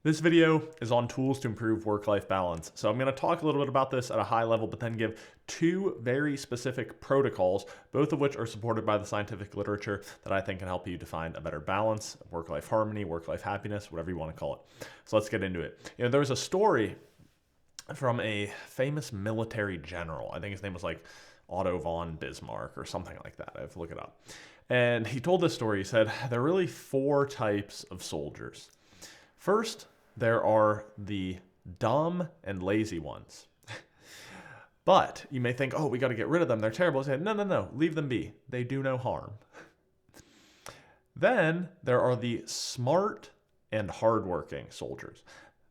This video is on tools to improve work-life balance. So I'm going to talk a little bit about this at a high level, but then give two very specific protocols, both of which are supported by the scientific literature that I think can help you define a better balance, work-life harmony, work-life happiness, whatever you want to call it. So let's get into it. There was a story from a famous military general. I think his name was like Otto von Bismarck or something like that. I have to look it up. And he told this story. He said, there are really four types of soldiers. First, there are the dumb and lazy ones. But you may think, oh, we got to get rid of them. They're terrible. I said, no, leave them be. They do no harm. Then there are the smart and hardworking soldiers.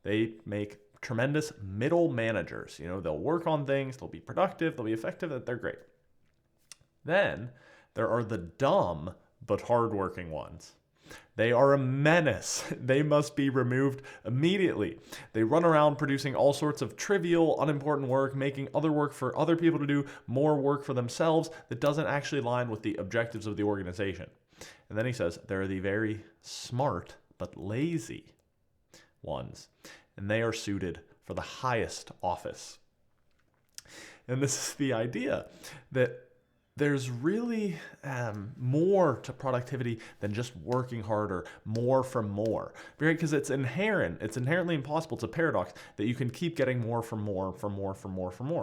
They make tremendous middle managers. They'll work on things. They'll be productive. They'll be effective. They're great. Then there are the dumb but hardworking ones. They are a menace. They must be removed immediately. They run around producing all sorts of trivial, unimportant work, making other work for other people to do, more work for themselves that doesn't actually align with the objectives of the organization. And then he says, there are the very smart but lazy ones, and they are suited for the highest office. And this is the idea that there's really more to productivity than just working harder, more from more, right? Because it's inherently impossible. It's a paradox that you can keep getting more from more,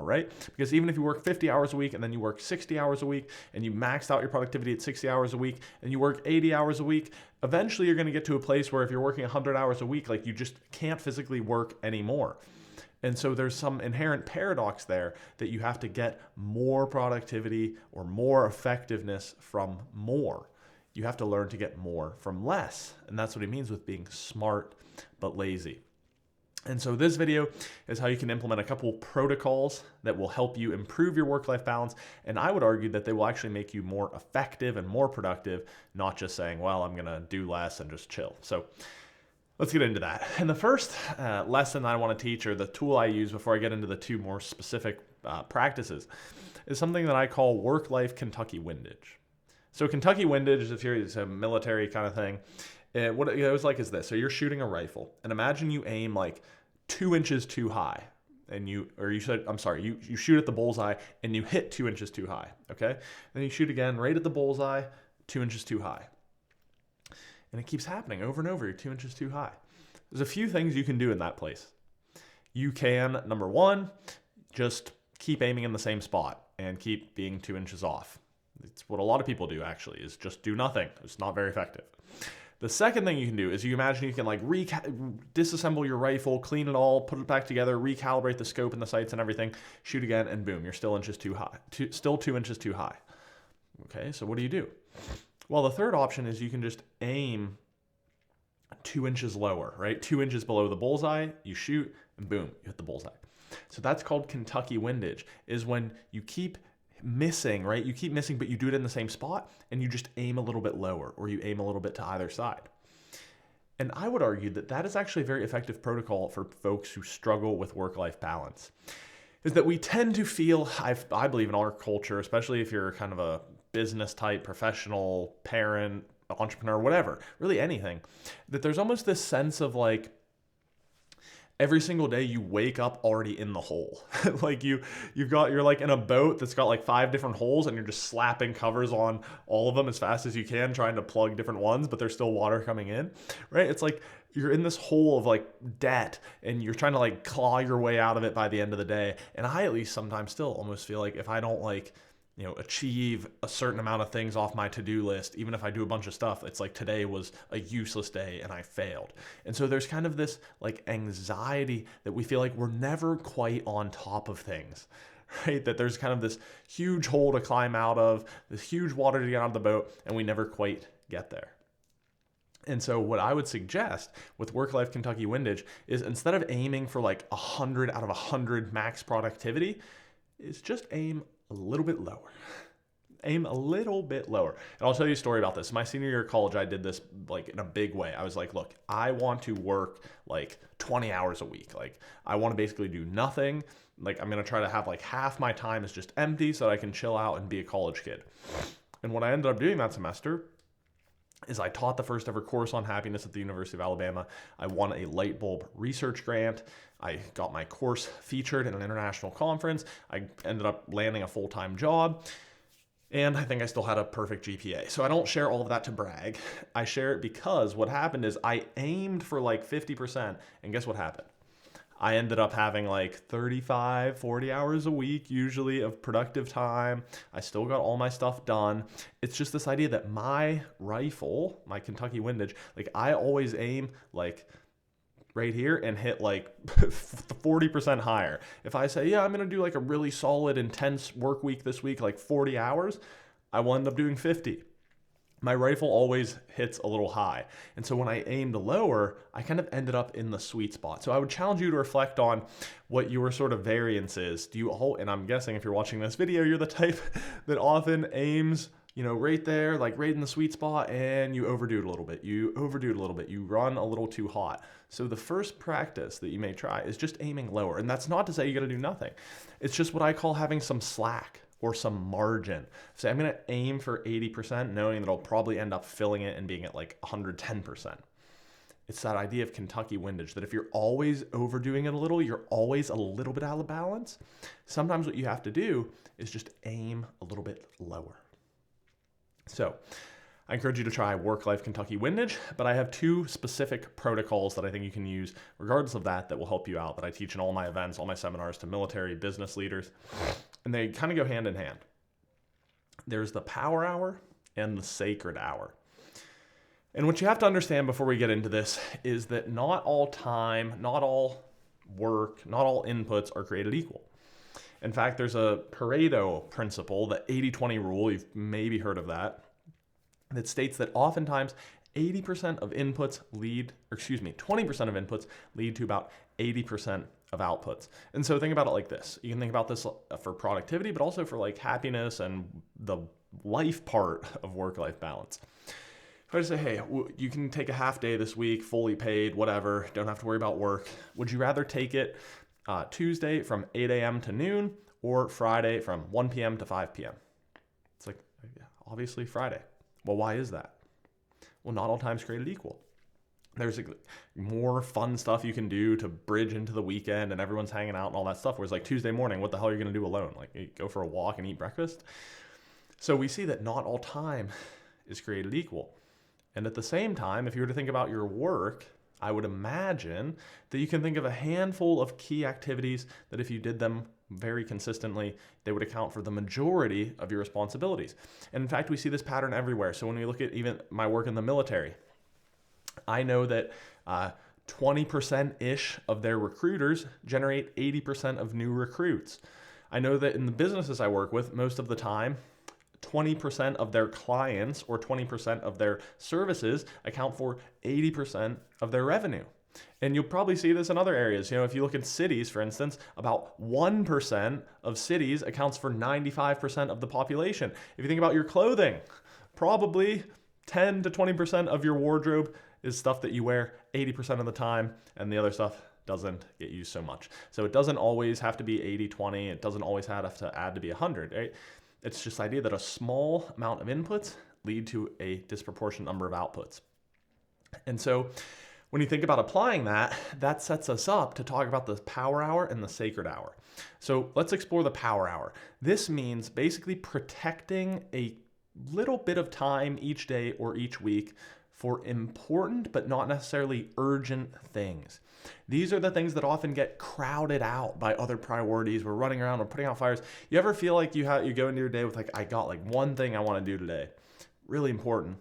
right? Because even if you work 50 hours a week and then you work 60 hours a week and you maxed out your productivity at 60 hours a week and you work 80 hours a week, eventually you're going to get to a place where if you're working 100 hours a week, like you just can't physically work anymore. And so there's some inherent paradox there that you have to get more productivity or more effectiveness from more. You have to learn to get more from less. And that's what he means with being smart but lazy. And so this video is how you can implement a couple protocols that will help you improve your work-life balance. And I would argue that they will actually make you more effective and more productive, not just saying, well, I'm going to do less and just chill. So let's get into that. And the first lesson I want to teach, or the tool I use before I get into the two more specific practices, is something that I call work-life Kentucky windage. So Kentucky windage, if it's a military kind of thing, what it goes like is this. So you're shooting a rifle, and imagine you aim like 2 inches too high, and you shoot at the bullseye, and you hit 2 inches too high, okay? Then you shoot again right at the bullseye, 2 inches too high. And it keeps happening over and over. You're 2 inches too high. There's a few things you can do in that place. You can, number one, just keep aiming in the same spot and keep being 2 inches off. It's what a lot of people do, actually, is just do nothing. It's not very effective. The second thing you can do is you imagine you can disassemble your rifle, clean it all, put it back together, recalibrate the scope and the sights and everything, shoot again, and boom, you're still inches too high. Still 2 inches too high. Okay, so what do? Well, the third option is you can just aim 2 inches lower, right? 2 inches below the bullseye, you shoot, and boom, you hit the bullseye. So that's called Kentucky windage, is when you keep missing, right? You keep missing, but you do it in the same spot, and you just aim a little bit lower, or you aim a little bit to either side. And I would argue that that is actually a very effective protocol for folks who struggle with work-life balance, is that we tend to feel, I believe in our culture, especially if you're kind of a business type, professional, parent, entrepreneur, whatever, really anything, that there's almost this sense of like every single day you wake up already in the hole. Like you're like in a boat that's got like 5 different holes and you're just slapping covers on all of them as fast as you can, trying to plug different ones, but there's still water coming in, right? It's like you're in this hole of like debt and you're trying to like claw your way out of it by the end of the day. And I at least sometimes still almost feel like if I don't achieve a certain amount of things off my to-do list, even if I do a bunch of stuff, it's like today was a useless day and I failed. And so there's kind of this like anxiety that we feel like we're never quite on top of things, right? That there's kind of this huge hole to climb out of, this huge water to get out of the boat, and we never quite get there. And so what I would suggest with Work-Life Kentucky windage is instead of aiming for like 100 out of 100 max productivity, is just aim a little bit lower. Aim a little bit lower. And I'll tell you a story about this. My senior year of college, I did this like in a big way. I was like, look, I want to work like 20 hours a week. Like I want to basically do nothing. Like I'm going to try to have like half my time is just empty so that I can chill out and be a college kid. And what I ended up doing that semester is I taught the first ever course on happiness at the University of Alabama. I won a light bulb research grant. I got my course featured in an international conference. I ended up landing a full-time job. And I think I still had a perfect GPA. So I don't share all of that to brag. I share it because what happened is I aimed for like 50%. And guess what happened? I ended up having like 35, 40 hours a week usually of productive time. I still got all my stuff done. It's just this idea that my rifle, my Kentucky windage, like I always aim like right here and hit like 40% higher. If I say, yeah, I'm going to do like a really solid, intense work week this week, like 40 hours, I will end up doing 50. My rifle always hits a little high. And so when I aimed lower, I kind of ended up in the sweet spot. So I would challenge you to reflect on what your sort of variance is. And I'm guessing if you're watching this video, you're the type that often aims, right there, like right in the sweet spot, and you overdo it a little bit. You run a little too hot. So the first practice that you may try is just aiming lower. And that's not to say you got to do nothing. It's just what I call having some slack or some margin. So I'm going to aim for 80%, knowing that I'll probably end up filling it and being at like 110%. It's that idea of Kentucky windage, that if you're always overdoing it a little, you're always a little bit out of balance. Sometimes what you have to do is just aim a little bit lower. So I encourage you to try Work-Life Kentucky windage, but I have 2 specific protocols that I think you can use regardless of that will help you out, that I teach in all my events, all my seminars to military business leaders. And they kind of go hand in hand. There's the power hour and the sacred hour. And what you have to understand before we get into this is that not all time, not all work, not all inputs are created equal. In fact, there's a Pareto principle, the 80-20 rule, you've maybe heard of that states that oftentimes 20% of inputs lead to about 80% of outputs. And so think about it like this. You can think about this for productivity, but also for like happiness and the life part of work-life balance. If I say, hey, you can take a half day this week, fully paid, whatever, don't have to worry about work. Would you rather take it Tuesday from 8 a.m. to noon or Friday from 1 p.m. to 5 p.m.? It's like, obviously Friday. Well, why is that? Well, not all time's created equal. There's more fun stuff you can do to bridge into the weekend and everyone's hanging out and all that stuff. Whereas like Tuesday morning, what the hell are you going to do alone? Like you go for a walk and eat breakfast? So we see that not all time is created equal. And at the same time, if you were to think about your work, I would imagine that you can think of a handful of key activities that if you did them very consistently, they would account for the majority of your responsibilities. And in fact, we see this pattern everywhere. So when we look at even my work in the military, I know that 20%-ish of their recruiters generate 80% of new recruits. I know that in the businesses I work with, most of the time, 20% of their clients or 20% of their services account for 80% of their revenue. And you'll probably see this in other areas. If you look at cities, for instance, about 1% of cities accounts for 95% of the population. If you think about your clothing, probably 10 to 20% of your wardrobe is stuff that you wear 80% of the time, and the other stuff doesn't get used so much. So it doesn't always have to be 80-20. It doesn't always have to add to be 100, right? It's just the idea that a small amount of inputs lead to a disproportionate number of outputs. And so when you think about applying that, that sets us up to talk about the power hour and the sacred hour. So let's explore the power hour. This means basically protecting a little bit of time each day or each week for important but not necessarily urgent things. These are the things that often get crowded out by other priorities. We're running around, we're putting out fires. You ever feel like you go into your day with like, I got like one thing I want to do today, really important.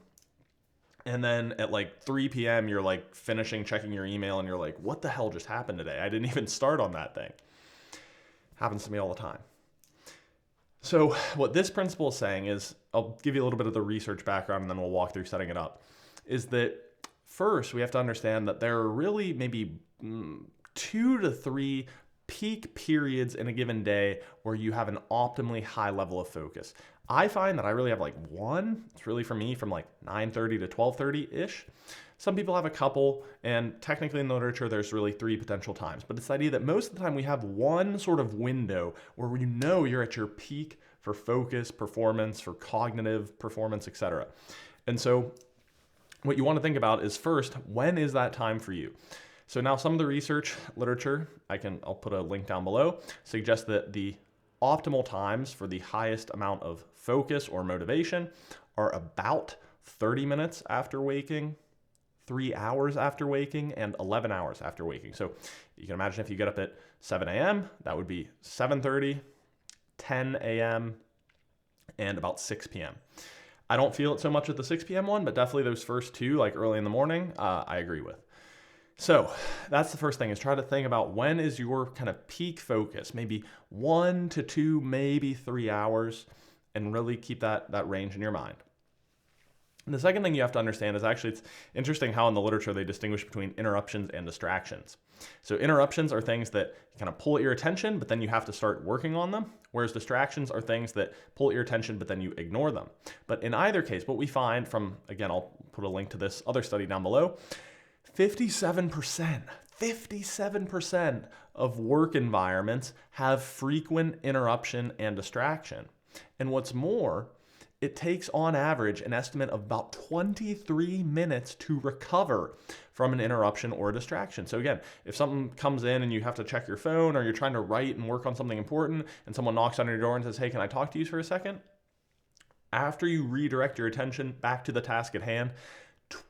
And then at like 3 p.m., you're like finishing checking your email and you're like, what the hell just happened today? I didn't even start on that thing. Happens to me all the time. So what this principle is saying is, I'll give you a little bit of the research background and then we'll walk through setting it up, is that first we have to understand that there are really maybe 2 to 3 peak periods in a given day where you have an optimally high level of focus. I find that I really have like one. It's really for me from like 9:30 to 12:30-ish. Some people have a couple, and technically in the literature, there's really 3 potential times. But it's the idea that most of the time we have one sort of window where you know you're at your peak for focus, performance, for cognitive performance, etc. And so what you want to think about is first, when is that time for you? So now some of the research literature, I'll put a link down below, suggests that the optimal times for the highest amount of focus or motivation are about 30 minutes after waking, 3 hours after waking, and 11 hours after waking. So you can imagine if you get up at 7 a.m., that would be 7:30, 10 a.m., and about 6 p.m. I don't feel it so much with the 6 p.m. one, but definitely those first two, like early in the morning, I agree with. So that's the first thing, is try to think about when is your kind of peak focus, maybe 1 to 2, maybe 3 hours, and really keep that range in your mind. And the second thing you have to understand is actually, it's interesting how in the literature they distinguish between interruptions and distractions. So interruptions are things that kind of pull at your attention, but then you have to start working on them, whereas distractions are things that pull at your attention, but then you ignore them. But in either case, what we find from, again, I'll put a link to this other study down below, 57% of work environments have frequent interruption and distraction. And what's more, it takes on average an estimate of about 23 minutes to recover from an interruption or a distraction. So again, if something comes in and you have to check your phone, or you're trying to write and work on something important, and someone knocks on your door and says, "Hey, can I talk to you for a second?" After you redirect your attention back to the task at hand,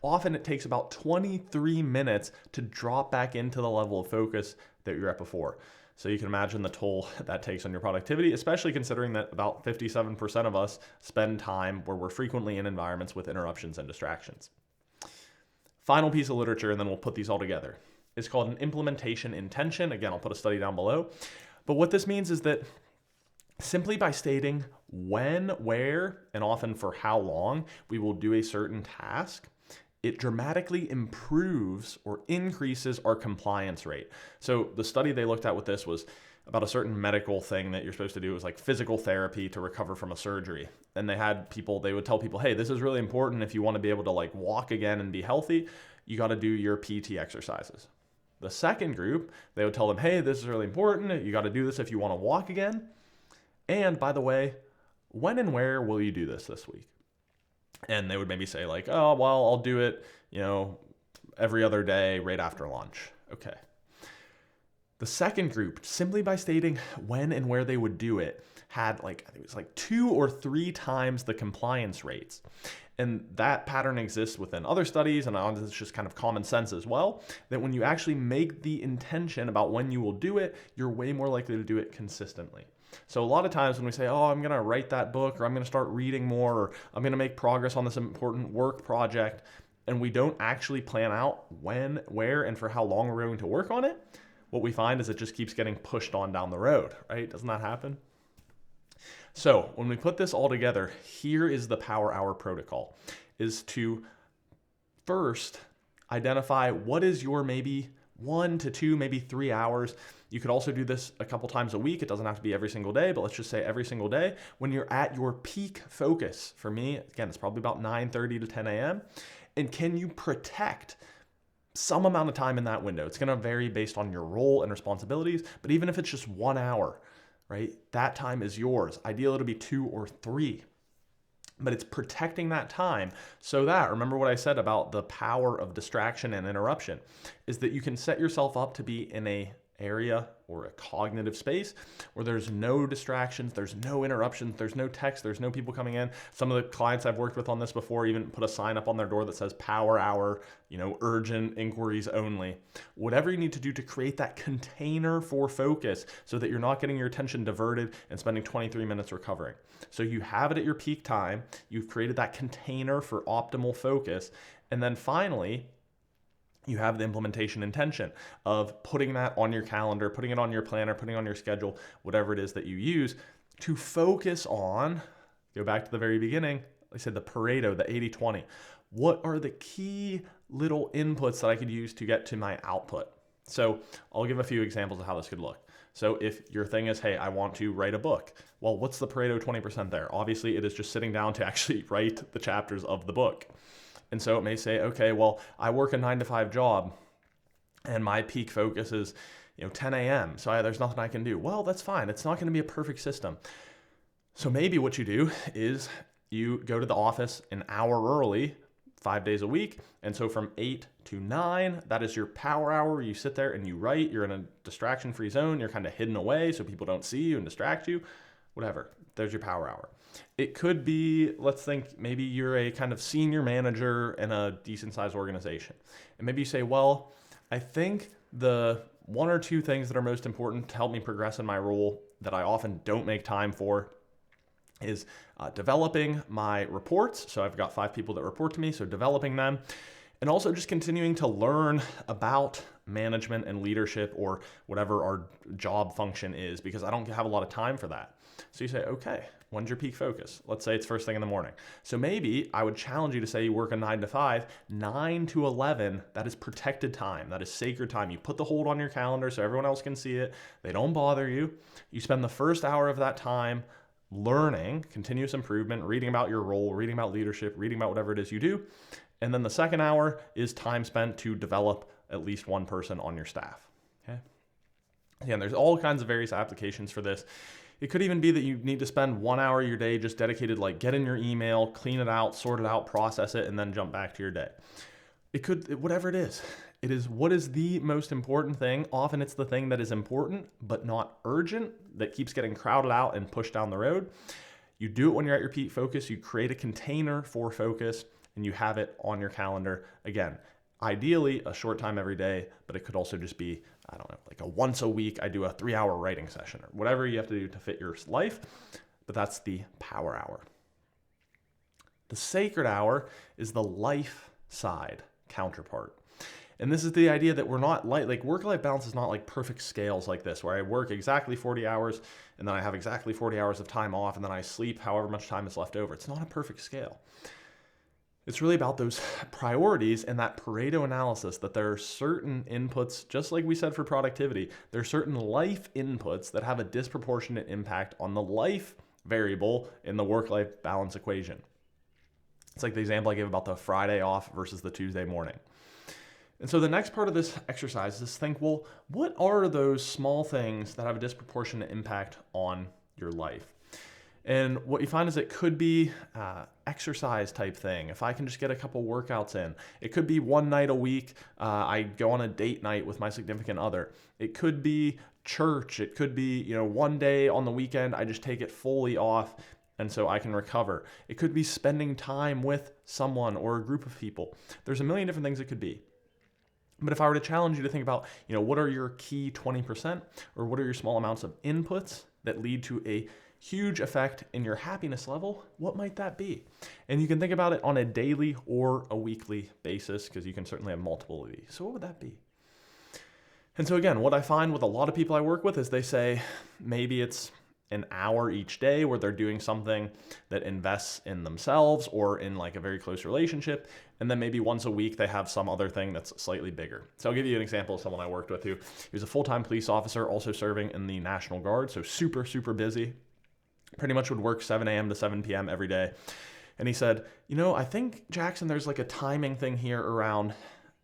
often it takes about 23 minutes to drop back into the level of focus that you're at before. So you can imagine the toll that takes on your productivity, especially considering that about 57% of us spend time where we're frequently in environments with interruptions and distractions. Final piece of literature, and then we'll put these all together. It's called an implementation intention. Again, I'll put a study down below. But what this means is that simply by stating when, where, and often for how long we will do a certain task, it dramatically improves or increases our compliance rate. So the study they looked at with this was about a certain medical thing that you're supposed to do. It was like physical therapy to recover from a surgery. And they would tell people, hey, this is really important. If you want to be able to like walk again and be healthy, you got to do your PT exercises. The second group, they would tell them, hey, this is really important. You got to do this if you want to walk again. And by the way, when and where will you do this week? And they would maybe say like, oh, well, I'll do it, every other day right after lunch. Okay. The second group, simply by stating when and where they would do it, had I think it was 2 or 3 times the compliance rates. And that pattern exists within other studies, and it's just kind of common sense as well, that when you actually make the intention about when you will do it, you're way more likely to do it consistently. So a lot of times when we say, oh, I'm going to write that book, or I'm going to start reading more, or I'm going to make progress on this important work project, and we don't actually plan out when, where, and for how long we're going to work on it, what we find is it just keeps getting pushed on down the road, right? Doesn't that happen? So when we put this all together, here is the Power Hour protocol, is to first identify what is your maybe 1 to 2, maybe 3 hours. You could also do this a couple times a week. It doesn't have to be every single day, but let's just say every single day when you're at your peak focus. For me, again, it's probably about 9:30 to 10 a.m. And can you protect some amount of time in that window? It's going to vary based on your role and responsibilities, but even if it's just 1 hour, right, that time is yours. Ideally, it'll be 2 or 3. But it's protecting that time so that, remember what I said about the power of distraction and interruption, is that you can set yourself up to be in a area or a cognitive space where there's no distractions, there's no interruptions, there's no text, there's no people coming in. Some of the clients I've worked with on this before even put a sign up on their door that says Power Hour, urgent inquiries only. Whatever you need to do to create that container for focus so that you're not getting your attention diverted and spending 23 minutes recovering. So you have it at your peak time, you've created that container for optimal focus, and then finally, you have the implementation intention of putting that on your calendar, putting it on your planner, putting it on your schedule, whatever it is that you use to focus on, go back to the very beginning, I said the Pareto, the 80-20. What are the key little inputs that I could use to get to my output? So I'll give a few examples of how this could look. So if your thing is, hey, I want to write a book. Well, what's the Pareto 20% there? Obviously, it is just sitting down to actually write the chapters of the book. And so it may say, okay, well, I work a 9-to-5 job and my peak focus is, 10 a.m. So there's nothing I can do. Well, that's fine. It's not going to be a perfect system. So maybe what you do is you go to the office an hour early 5 days a week. And so from 8 to 9, that is your power hour where you sit there and you write. You're in a distraction-free zone. You're kind of hidden away so people don't see you and distract you. Whatever. There's your power hour. It could be, let's think, maybe you're a kind of senior manager in a decent-sized organization. And maybe you say, well, I think the 1 or 2 things that are most important to help me progress in my role that I often don't make time for is developing my reports. So I've got 5 people that report to me, so developing them. And also just continuing to learn about management and leadership or whatever our job function is, because I don't have a lot of time for that. So you say, okay, when's your peak focus? Let's say it's first thing in the morning. So maybe I would challenge you to say you work a 9 to 5, 9 to 11, that is protected time. That is sacred time. You put the hold on your calendar so everyone else can see it. They don't bother you. You spend the first hour of that time learning, continuous improvement, reading about your role, reading about leadership, reading about whatever it is you do. And then the second hour is time spent to develop at least one person on your staff. Okay. Again, there's all kinds of various applications for this. It could even be that you need to spend 1 hour of your day just dedicated, like get in your email, clean it out, sort it out, process it, and then jump back to your day. It could, whatever it is what is the most important thing. Often it's the thing that is important, but not urgent, that keeps getting crowded out and pushed down the road. You do it when you're at your peak focus. You create a container for focus and you have it on your calendar. Again, ideally a short time every day, but it could also just be, I don't know, like a once a week, I do a 3-hour writing session or whatever you have to do to fit your life. But that's the power hour. The sacred hour is the life side counterpart. And this is the idea that we're not like work-life balance is not like perfect scales like this, where I work exactly 40 hours and then I have exactly 40 hours of time off and then I sleep however much time is left over. It's not a perfect scale. It's really about those priorities and that Pareto analysis, that there are certain inputs, just like we said for productivity, there are certain life inputs that have a disproportionate impact on the life variable in the work-life balance equation. It's like the example I gave about the Friday off versus the Tuesday morning. And so the next part of this exercise is think, well, what are those small things that have a disproportionate impact on your life? And what you find is it could be exercise type thing. If I can just get a couple workouts in, it could be one night a week. I go on a date night with my significant other. It could be church. It could be, one day on the weekend, I just take it fully off and so I can recover. It could be spending time with someone or a group of people. There's a million different things it could be. But if I were to challenge you to think about, what are your key 20% or what are your small amounts of inputs that lead to a huge effect in your happiness level, what might that be? And you can think about it on a daily or a weekly basis, because you can certainly have multiple of these. So what would that be? And so again, what I find with a lot of people I work with is they say maybe it's an hour each day where they're doing something that invests in themselves or in like a very close relationship. And then maybe once a week they have some other thing that's slightly bigger. So I'll give you an example of someone I worked with who he was a full-time police officer, also serving in the National Guard. So super, super busy. Pretty much would work 7 a.m. to 7 p.m. every day. And he said, I think, Jackson, there's like a timing thing here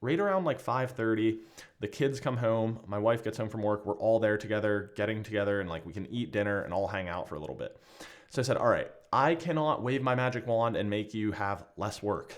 right around like 5:30, the kids come home, my wife gets home from work, we're all there together, getting together, and like we can eat dinner and all hang out for a little bit. So I said, all right, I cannot wave my magic wand and make you have less work.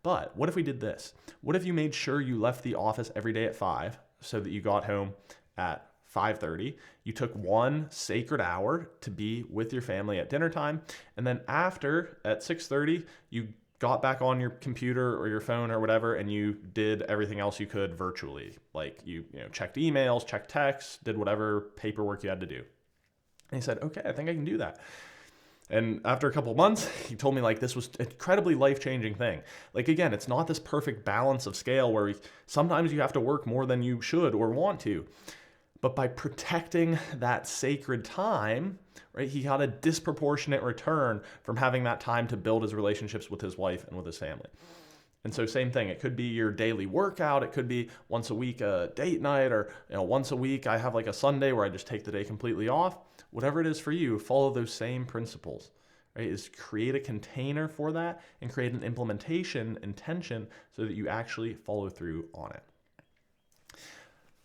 But what if we did this? What if you made sure you left the office every day at 5 so that you got home at 5:30, you took one sacred hour to be with your family at dinner time, and then after at 6:30, you got back on your computer or your phone or whatever, and you did everything else you could virtually. Like you checked emails, checked texts, did whatever paperwork you had to do. And he said, okay, I think I can do that. And after a couple of months, he told me like this was an incredibly life-changing thing. Like again, it's not this perfect balance of scale where sometimes you have to work more than you should or want to. But by protecting that sacred time, right, he got a disproportionate return from having that time to build his relationships with his wife and with his family. And so same thing, it could be your daily workout, it could be once a week a date night, or once a week I have like a Sunday where I just take the day completely off. Whatever it is for you, follow those same principles, right? Is create a container for that and create an implementation intention so that you actually follow through on it.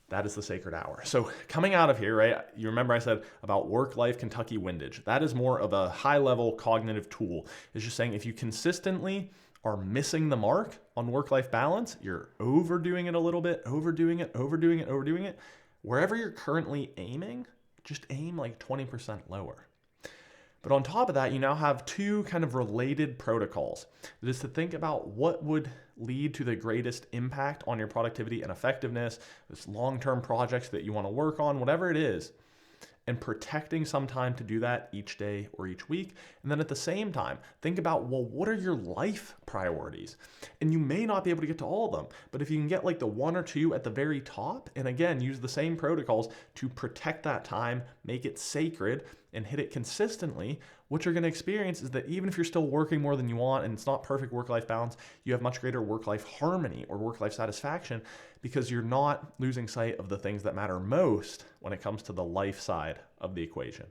That is the sacred hour. So coming out of here, right, you remember I said about work-life Kentucky windage. That is more of a high-level cognitive tool. It's just saying if you consistently are missing the mark on work-life balance, you're overdoing it a little bit, overdoing it, wherever you're currently aiming, just aim like 20% lower. But on top of that, you now have two kind of related protocols. That is to think about what would lead to the greatest impact on your productivity and effectiveness, this long-term projects that you want to work on, whatever it is, and protecting some time to do that each day or each week. And then at the same time, think about, well, what are your life priorities? And you may not be able to get to all of them, but if you can get like the one or two at the very top, and again, use the same protocols to protect that time, make it sacred, and hit it consistently, what you're going to experience is that even if you're still working more than you want and it's not perfect work-life balance, you have much greater work-life harmony or work-life satisfaction because you're not losing sight of the things that matter most when it comes to the life side of the equation.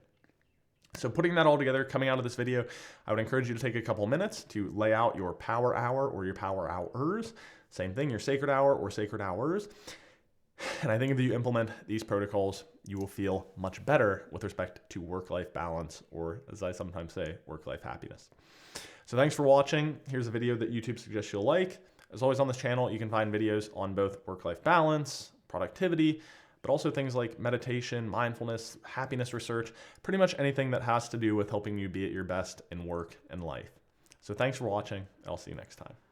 So putting that all together, coming out of this video, I would encourage you to take a couple minutes to lay out your power hour or your power hours. Same thing, your sacred hour or sacred hours. And I think if you implement these protocols, you will feel much better with respect to work-life balance, or as I sometimes say, work-life happiness. So thanks for watching. Here's a video that YouTube suggests you'll like. As always on this channel, you can find videos on both work-life balance, productivity, but also things like meditation, mindfulness, happiness research, pretty much anything that has to do with helping you be at your best in work and life. So thanks for watching. I'll see you next time.